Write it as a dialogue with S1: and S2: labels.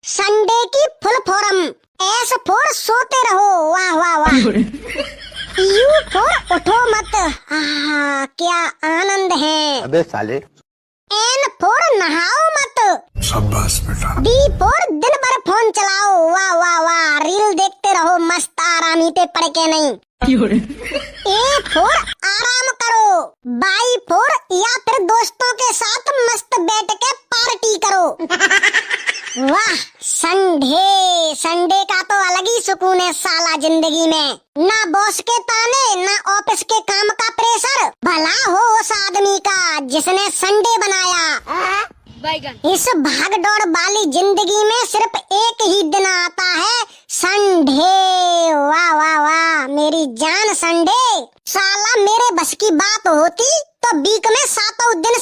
S1: Sunday की full form S for सोते रहो। वाह वाह वाह। यू फॉर उठो मत। आहा क्या आनंद है।
S2: अबे साले।
S1: एन फॉर नहाओ मत।
S2: शाबाश बेटा।
S1: डी फॉर दिन भर फोन चलाओ। वाह वाह वाह। रील देखते रहो मस्त आरामी पे पड़ के नहीं। ए फॉर आराम करो। बाई फॉर या फिर दोस्तों के साथ मस्त बैठ के पार्टी करो। वाह संडे। संडे का तो अलग ही सुकून है साला जिंदगी में। ना बॉस के ताने ना ऑफिस के काम का प्रेशर। भला हो उस आदमी का जिसने संडे बनाया। इस भाग दौड़ वाली जिंदगी में सिर्फ एक ही दिन आता है संडे। वाह वाह वाह मेरी जान संडे। साला मेरे बस की बात होती तो वीक में 7 दिन